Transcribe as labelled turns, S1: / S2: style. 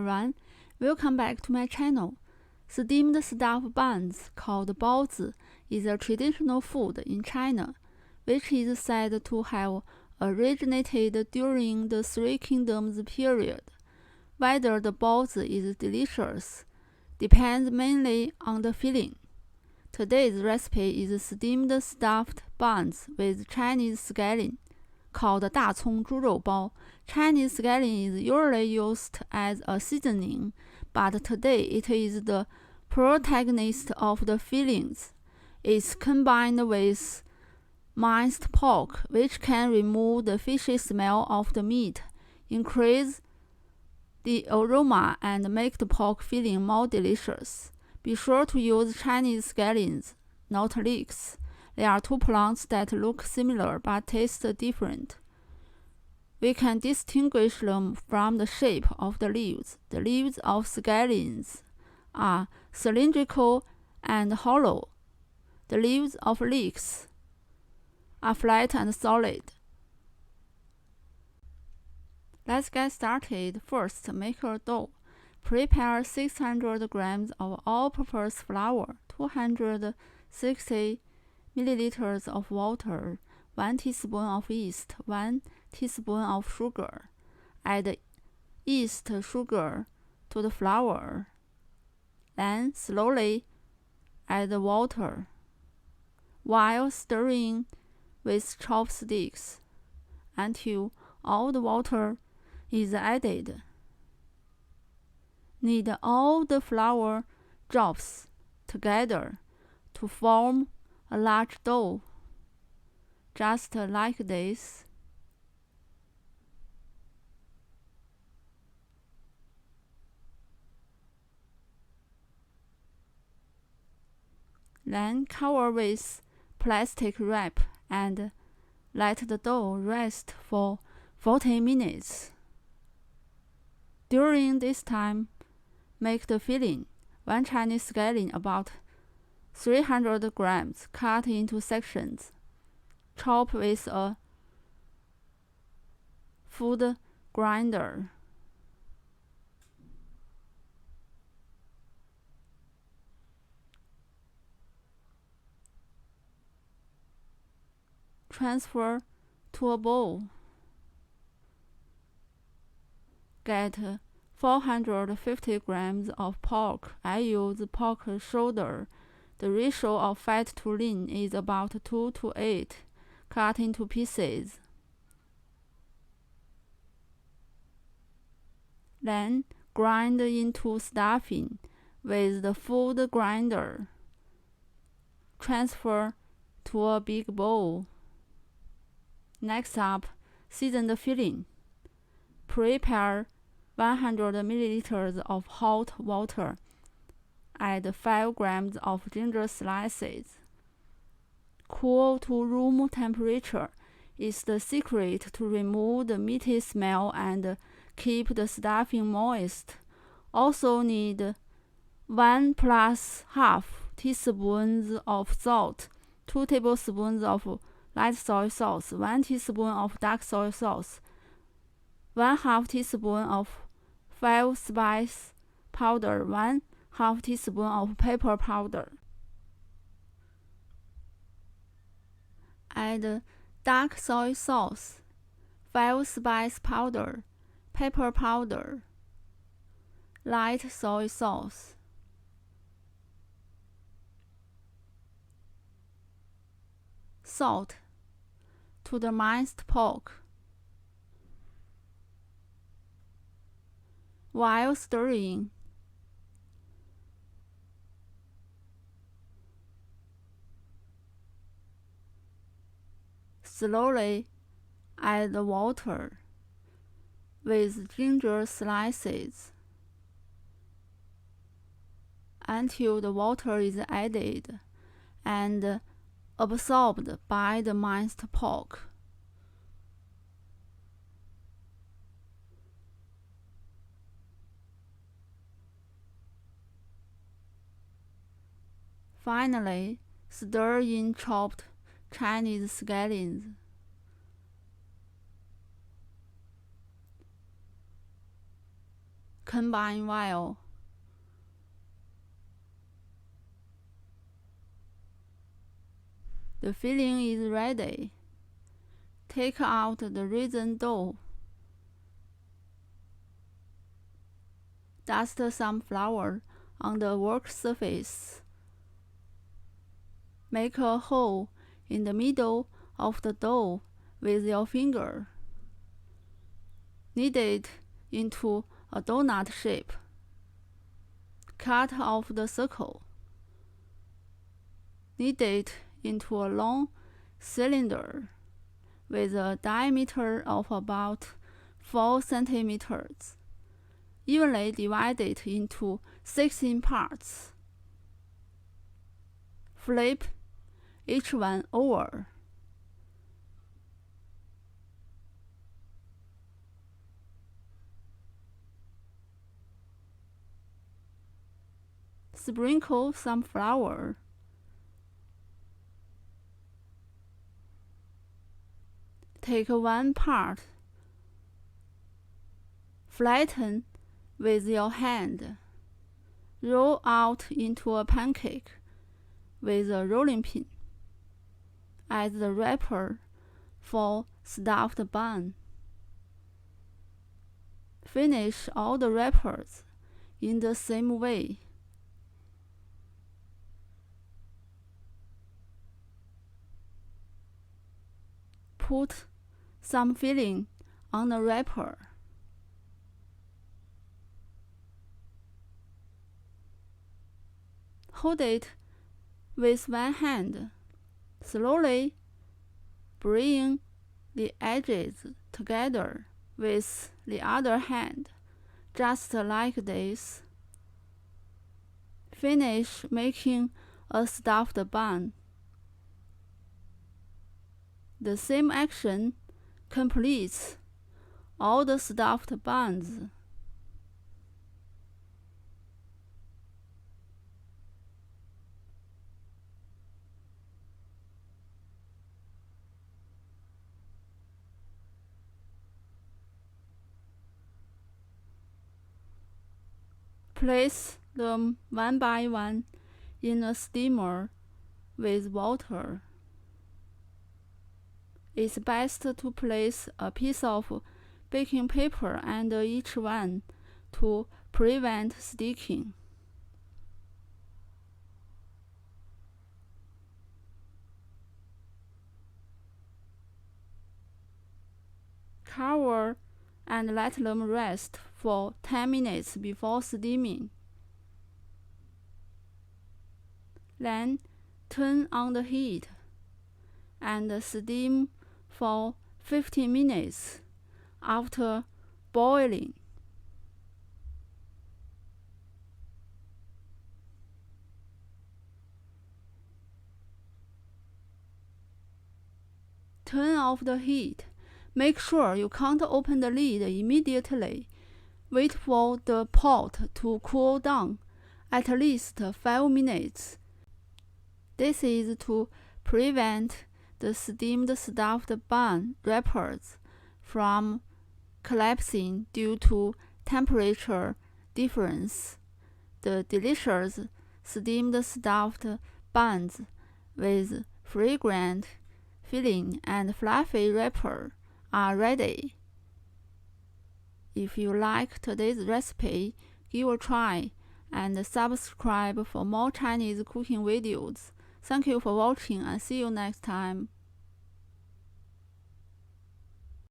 S1: everyone, welcome back to my channel. Steamed stuffed buns called baozi is a traditional food in China, which is said to have originated during the Three Kingdoms period. Whether the baozi is delicious depends mainly on the filling. Today's recipe is steamed stuffed buns with Chinese scallion, called 大葱猪肉包. Chinese scallion is usually used as a seasoning, but today it is the protagonist of the fillings. It's combined with minced pork, which can remove the fishy smell of the meat, increase the aroma, and make the pork filling more delicious. Be sure to use Chinese scallions, not leeks. They are two plants that look similar but taste different. We can distinguish them from the shape of the leaves. The leaves of scallions are cylindrical and hollow. The leaves of leeks are flat and solid. Let's get started. First, make a dough. Prepare 600 grams of all-purpose flour, 260 milliliters of water, 1 teaspoon of yeast, 1 teaspoon of sugar. Add yeast sugar to the flour. Then slowly add the water while stirring with chopsticks until all the water is added. Knead all the flour drops together to form a large dough, just like this. Then cover with plastic wrap and let the dough rest for 40 minutes. During this time, make the filling. 1 Chinese scallion, about 300 grams, cut into sections. Chop with a food grinder. Transfer to a bowl. Get 450 grams of pork. I use pork shoulder. The ratio of fat to lean is about 2 to 8. Cut into pieces. Then grind into stuffing with the food grinder. Transfer to a big bowl. Next up, season the filling. Prepare 100 milliliters of hot water. Add 5 grams of ginger slices. Cool to room temperature is the secret to remove the meaty smell and keep the stuffing moist. Also need 1 plus half teaspoons of salt, 2 tablespoons of light soy sauce, 1 teaspoon of dark soy sauce, 1/2 teaspoon of 5 spice powder, 1/2 teaspoon of pepper powder. Add dark soy sauce, 5 spice powder, pepper powder, light soy sauce. Salt to the minced pork. While stirring, slowly add the water with ginger slices until the water is added and absorbed by the minced pork. Finally, stir in chopped Chinese scallions. combine well. The filling is ready. Take out the raisin dough. Dust some flour on the work surface. Make a hole in the middle of the dough with your finger. Knead it into a donut shape. Cut off the circle. Knead it into a long cylinder with a diameter of about 4 centimeters. Evenly divide it into 16 parts. Flip each one over. Sprinkle some flour. Take one part. Flatten with your hand. Roll out into a pancake with a rolling pin as the wrapper for stuffed bun. Finish all the wrappers in the same way. Put some filling on the wrapper. Hold it with one hand. Slowly bring the edges together with the other hand, just like this. Finish making a stuffed bun. The same action completes all the stuffed buns. Place them one by one in a steamer with water. It's best to place a piece of baking paper under each one to prevent sticking. Cover and let them rest for 10 minutes before steaming. Then turn on the heat and steam for 15 minutes after boiling. Turn off the heat. Make sure you can't open the lid immediately. Wait for the pot to cool down at least 5 minutes. This is to prevent the steamed stuffed bun wrappers from collapsing due to temperature difference. The delicious steamed stuffed buns with fragrant filling and fluffy wrapper are ready. If you like today's recipe, give a try and subscribe for more Chinese cooking videos. Thank you for watching and see you next time.